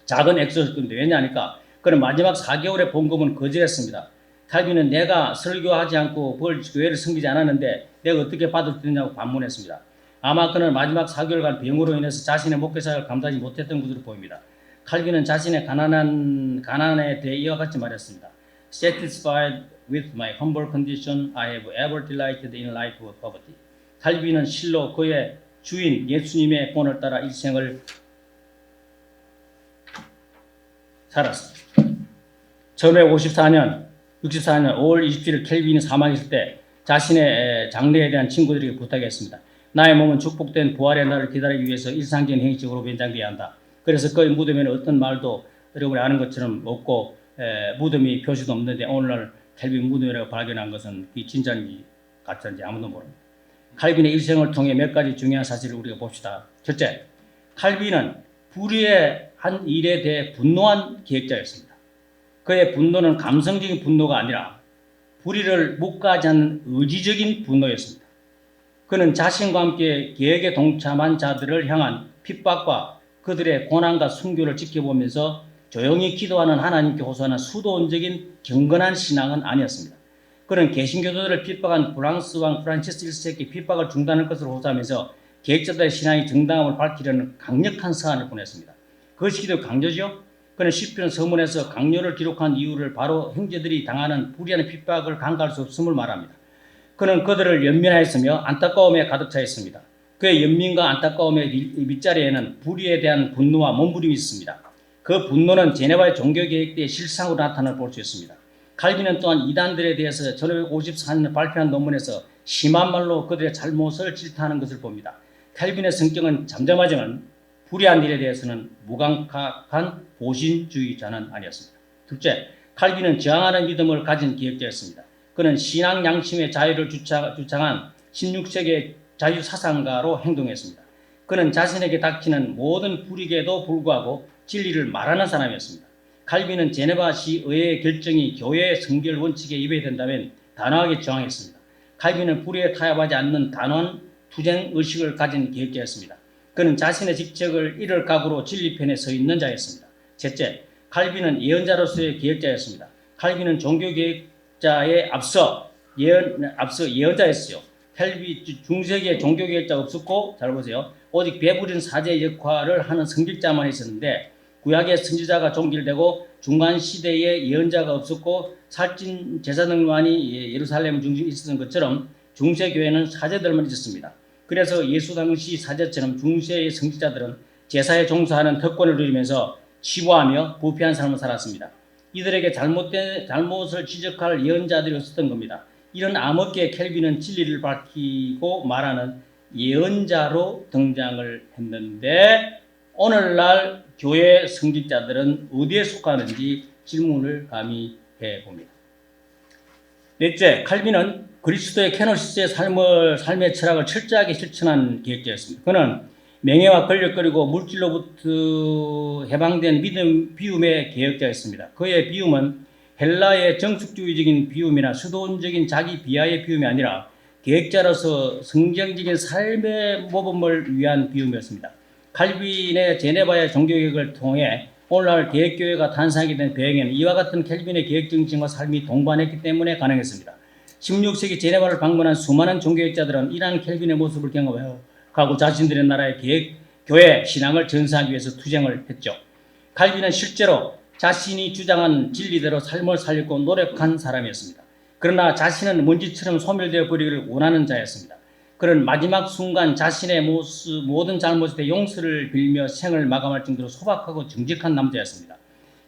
작은 액수였을 건데 왜냐하니까 그는 마지막 4개월의 봉급은 거절했습니다. 칼빈은 내가 설교하지 않고 교회를 섬기지 않았는데 내가 어떻게 받을 수 있느냐고 반문했습니다. 아마 그는 마지막 4개월간 병으로 인해서 자신의 목회사를 감당하지 못했던 것으로 보입니다. 칼빈은 자신의 가난에 대해 이와 같이 말했습니다. Satisfied with my humble condition, I have ever delighted in life of poverty. 칼빈은 실로 그의 주인 예수님의 본을 따라 일생을 살았습니다. 1964년 5월 27일 켈빈이 사망했을 때 자신의 장래에 대한 친구들에게 부탁했습니다. 나의 몸은 축복된 부활의 날을 기다리기 위해서 일상적인 행식으로 변장되어야 한다. 그래서 그의 무덤에는 어떤 말도 여러분이 아는 것처럼 없고 무덤이 표시도 없는데 오늘날 켈빈 무덤이라고 발견한 것은 이 진짜인지 가짜인지 아무도 모릅니다. 칼빈의 일생을 통해 몇 가지 중요한 사실을 우리가 봅시다. 첫째, 칼빈은 불의의 한 일에 대해 분노한 기획자였습니다. 그의 분노는 감성적인 분노가 아니라 불의를 묵과하지 않는 의지적인 분노였습니다. 그는 자신과 함께 계획에 동참한 자들을 향한 핍박과 그들의 고난과 순교를 지켜보면서 조용히 기도하는 하나님께 호소하는 수도원적인 경건한 신앙은 아니었습니다. 그는 개신교도들을 핍박한 프랑스 왕 프란치스 1세기 핍박을 중단할 것을 호소하면서 계획자들의 신앙의 정당함을 밝히려는 강력한 서한을 보냈습니다. 그것이 기도 강조죠. 그는 시편 서문에서 강요를 기록한 이유를 바로 형제들이 당하는 불의한 핍박을 간과할 수 없음을 말합니다. 그는 그들을 연민하였으며 안타까움에 가득 차 있습니다. 그의 연민과 안타까움의 밑자리에는 불의에 대한 분노와 몸부림이 있습니다. 그 분노는 제네바의 종교개혁 때의 실상으로 나타나 볼 수 있습니다. 칼빈은 또한 이단들에 대해서 1554년에 발표한 논문에서 심한 말로 그들의 잘못을 질타하는 것을 봅니다. 칼빈의 성격은 잠잠하지만 불의한 일에 대해서는 무감각한 보신주의자는 아니었습니다. 둘째, 칼빈은 저항하는 믿음을 가진 기획자였습니다. 그는 신앙 양심의 자유를 주창한 16세기의 자유사상가로 행동했습니다. 그는 자신에게 닥치는 모든 불이익에도 불구하고 진리를 말하는 사람이었습니다. 칼빈은 제네바 시의회의 결정이 교회의 성결 원칙에 위배된다면 단호하게 저항했습니다. 칼빈은 불의에 타협하지 않는 단호한 투쟁 의식을 가진 기획자였습니다. 그는 자신의 직책을 잃을 각오로 진리편에 서 있는 자였습니다. 셋째, 칼빈은 예언자로서의 기획자였습니다. 칼빈은 종교개혁자에 앞서 앞서 예언자였어요. 중세기에 종교개혁자가 없었고, 잘 보세요. 오직 배부른 사제 역할을 하는 성직자만 있었는데, 구약의 선지자가 종결되고 중간 시대에 예언자가 없었고 살찐 제사장만이 예루살렘 중심에 있었던 것처럼 중세 교회는 사제들만 있었습니다. 그래서 예수 당시 사제처럼 중세의 성직자들은 제사에 종사하는 특권을 누리면서 치부하며 부패한 삶을 살았습니다. 이들에게 잘못을 지적할 예언자들이 없었던 겁니다. 이런 암흑기에 켈빈은 진리를 밝히고 말하는 예언자로 등장을 했는데, 오늘날 교회 성직자들은 어디에 속하는지 질문을 감히 해봅니다. 넷째, 칼빈은 그리스도의 케노시스의 삶의 철학을 철저하게 실천한 계획자였습니다. 그는 명예와 권력 그리고 물질로부터 해방된 비움의 계획자였습니다. 그의 비움은 헬라의 정숙주의적인 비움이나 수도원적인 자기 비하의 비움이 아니라 계획자로서 성경적인 삶의 모범을 위한 비움이었습니다. 칼빈의 제네바의 종교개혁을 통해 오늘날 개혁교회가 탄생하게 된 배경에는 이와 같은 켈빈의 개혁 정신과 삶이 동반했기 때문에 가능했습니다. 16세기 제네바를 방문한 수많은 종교개혁자들은 이러한 켈빈의 모습을 경험하고 자신들의 나라의 교회 신앙을 전수하기 위해서 투쟁을 했죠. 칼빈은 실제로 자신이 주장한 진리대로 삶을 살려고 노력한 사람이었습니다. 그러나 자신은 먼지처럼 소멸되어 버리기를 원하는 자였습니다. 그는 마지막 순간 자신의 모든 잘못에 대해 용서를 빌며 생을 마감할 정도로 소박하고 정직한 남자였습니다.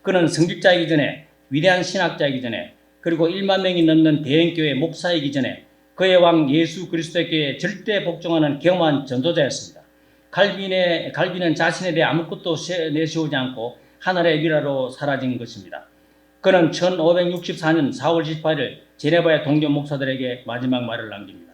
그는 성직자이기 전에, 위대한 신학자이기 전에, 그리고 1만 명이 넘는 대형교회 목사이기 전에 그의 왕 예수 그리스도에게 절대 복종하는 겸한 전도자였습니다. 칼빈은 자신에 대해 아무것도 내세우지 않고 하늘의 미라로 사라진 것입니다. 그는 1564년 4월 18일 제네바의 동료 목사들에게 마지막 말을 남깁니다.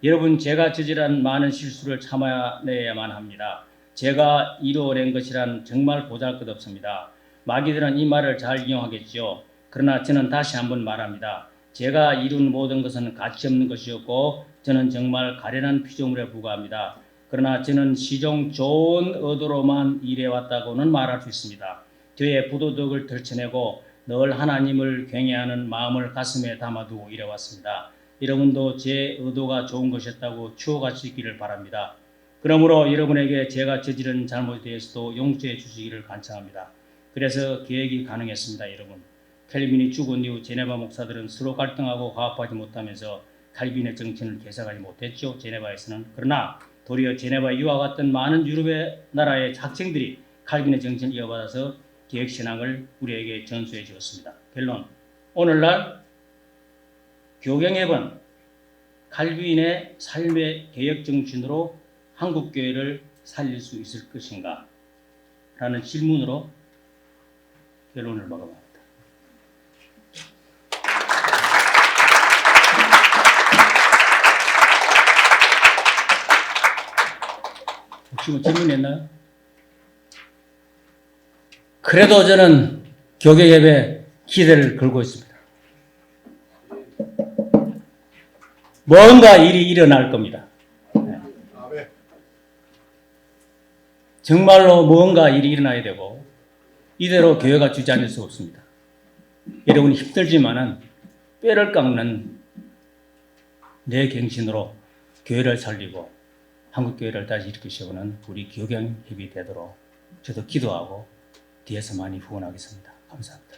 여러분, 제가 저지른 많은 실수를 참아내야만 합니다. 제가 이루어낸 것이란 정말 보잘것없습니다. 마귀들은 이 말을 잘 이용하겠지요. 그러나 저는 다시 한번 말합니다. 제가 이룬 모든 것은 가치없는 것이었고 저는 정말 가련한 피조물에 불과합니다. 그러나 저는 시종 좋은 의도로만 일해왔다고는 말할 수 있습니다. 저의 부도덕을 들춰내고 늘 하나님을 경외하는 마음을 가슴에 담아두고 일해왔습니다. 여러분도 제 의도가 좋은 것이었다고 추억할 수 있기를 바랍니다. 그러므로 여러분에게 제가 저지른 잘못에 대해서도 용서해 주시기를 간청합니다. 그래서 계획이 가능했습니다. 여러분, 켈빈이 죽은 이후 제네바 목사들은 서로 갈등하고 화합하지 못하면서 칼빈의 정신을 개혁하지 못했죠. 제네바에서는. 그러나 도리어 제네바에 유학 왔던 많은 유럽의 나라의 학생들이 칼빈의 정신을 이어받아서 개혁신앙을 우리에게 전수해 주었습니다. 결론, 오늘날 교경협은 칼빈의 삶의 개혁 정신으로 한국교회를 살릴 수 있을 것인가? 라는 질문으로 결론을 마감합니다. 혹시 뭐 질문했나요? 그래도 저는 교경협에 기대를 걸고 있습니다. 뭔가 일이 일어날 겁니다. 정말로 뭔가 일이 일어나야 되고 이대로 교회가 주저앉을 수 없습니다. 여러분이 힘들지만은 뼈를 깎는 내 경신으로 교회를 살리고 한국교회를 다시 일으켜 세우는 우리 교경협이 되도록 저도 기도하고 뒤에서 많이 후원하겠습니다. 감사합니다.